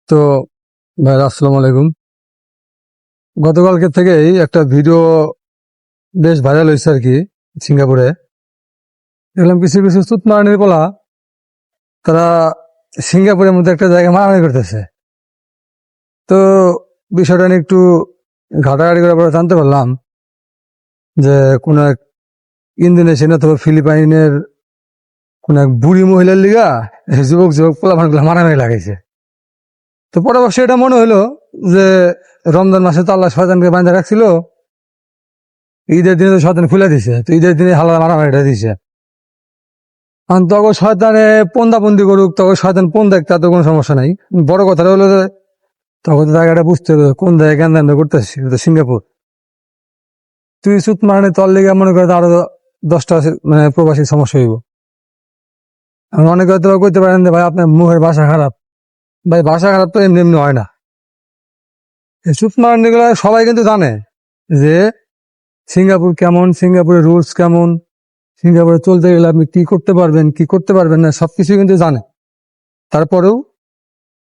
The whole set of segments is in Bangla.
তো ভাই আসসালামু আলাইকুম। গতকালকে থেকেই একটা ভিডিও বেশ ভাইরাল হয়েছে আর কি। সিঙ্গাপুরে দেখলাম কিছু কিছু সুত মারানির পোলা তারা সিঙ্গাপুরের মধ্যে একটা জায়গায় মারামারি করতেছে। তো বিষয়টা নিয়ে একটু ঘাটাঘাটি করার পরে জানতে পারলাম যে কোন এক ইন্দোনেশিয়ান অথবা ফিলিপাইনের কোন এক বুড়ি মহিলার লিগা যুবক যুবক পোলা মানুষগুলো মারামারি লাগাইছে। তো পরবর্তী এটা মনে হলো যে রমজান মাসে তো আল্লাহ শয়তানকে বাঁধা রাখছিল, ঈদের দিনে তো শয়তান খুলে দিছে, তো ঈদের দিনে হালাল মারামারিটা দিছে। আর তখন শয়তানে পন্দাবন্দি করুক, তখন শয়তান পন দেখ, তাতে কোনো সমস্যা নাই। বড় কথাটা হলো যে তখন তো জায়গাটা বুঝতে হবে কোন জায়গায় কেন করতেছি। তো সিঙ্গাপুর তুই সুত মারানি তল লেগে মনে করে আরো 10টা মানে প্রবাসী সমস্যা হইব। আমি অনেকে হয়তো করতে পারেন যে ভাই আপনার মুখের ভাষা খারাপ। ভাই ভাষা খারাপ তো এমনি এমনি হয় না। এই সুত মারানি গুলা সবাই কিন্তু জানে যে সিঙ্গাপুর কেমন, সিঙ্গাপুরের রুলস কেমন, সিঙ্গাপুরে চলতে গেলে আপনি কি করতে পারবেন কি করতে পারবেন না সবকিছু কিন্তু জানে। তারপরেও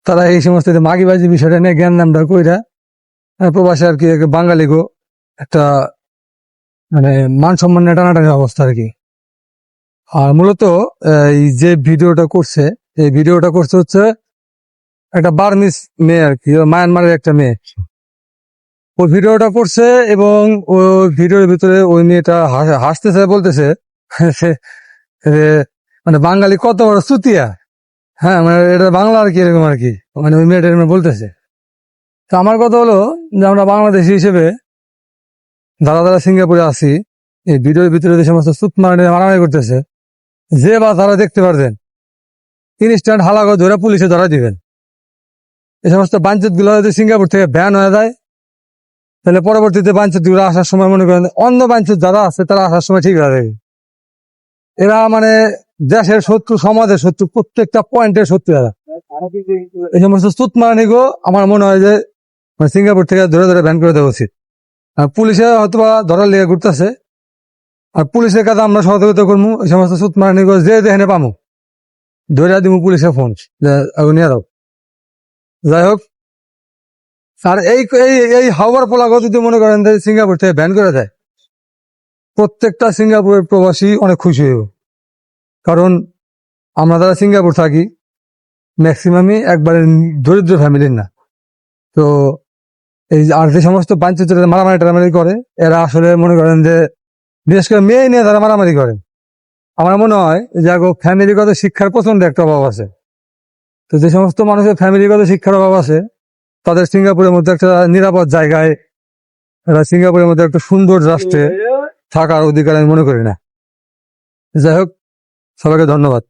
তারা এই সমস্ত মাগিবাজি বিষয়টা নিয়ে জ্ঞান নামটা কইরা প্রবাসী আর কি বাঙালি গো একটা মানে মান সম্মান টানাটানি অবস্থা আর কি। আর মূলত এই যে ভিডিওটা করছে, এই ভিডিওটা করছে হচ্ছে একটা বার্মিস মেয়ে আর কি, মায়ানমারের একটা মেয়ে। ওই ভিডিওটা করছে এবং ওই ভিডিওর ভিতরে ওই মেয়েটা হাসতেছে, বলতেছে যে মানে বাঙালি কত বড় চুতিয়া। হ্যাঁ, মানে এটা বাংলা আর কি, এরকম আর কি, মানে ওই মেয়েটা এরকম বলতেছে। তো আমার কথা হলো যে আমরা বাংলাদেশি হিসেবে যারা যারা সিঙ্গাপুরে আছি, এই ভিডিওর ভিতরে যে সমস্ত সুত মারামারি করতেছে, যে বা তারা দেখতে পারবেন ইনস্ট্যান্ট হালাগো ধরে পুলিশে ধরা দিবেন। এই সমস্ত বাঞ্চত গুলো যদি সিঙ্গাপুর থেকে ব্যান হয়ে যায়, তাহলে পরবর্তীতে বাঞ্চত গুলো আসার সময় মনে করেন অন্য বাঞ্চত যারা আছে তারা আসার সময় ঠিক হয়ে যাবে। এরা মানে দেশের শত্রু, সমাজের শত্রু, প্রত্যেকটা পয়েন্টের শত্রু এরা। এই সমস্ত সুত মারানিগো আমার মনে হয় যে সিঙ্গাপুর থেকে ধরে ধরে ব্যান করে দেওয়া উচিত। আর পুলিশে হয়তো ধরার লেগে ঘুরতেছে, আর পুলিশের কাছে আমরা সহযোগিতা করবো। এই সমস্ত সুত মারানিগো যে দেখে পামো ধরে দিব পুলিশে ফোন নিয়ে দাও। যাই হোক, আর এই এই হাওয়ার পোলাগো যদি মনে করেন যে সিঙ্গাপুর থেকে ব্যান করে দেয়, প্রত্যেকটা সিঙ্গাপুরের প্রবাসী অনেক খুশি হইব। কারণ আমরা যারা সিঙ্গাপুর থাকি ম্যাক্সিমামই একবারে দরিদ্র ফ্যামিলির না। তো এই আর যে সমস্ত বাঞ্চিত মারামারি টারামারি করে, এরা আসলে মনে করেন যে বিশেষ করে মেয়ে নিয়ে তারা মারামারি করেন। আমার মনে হয় যে ফ্যামিলিগত শিক্ষার প্রচন্ড একটা অভাব আছে। তো যে সমস্ত মানুষের ফ্যামিলিগত শিক্ষার অভাব আছে, তাদের সিঙ্গাপুরের মধ্যে একটা নিরাপদ জায়গায়, সিঙ্গাপুরের মধ্যে একটা সুন্দর রাষ্ট্রে থাকার অধিকার আমি মনে করি না। যাই হোক, সবাইকে ধন্যবাদ।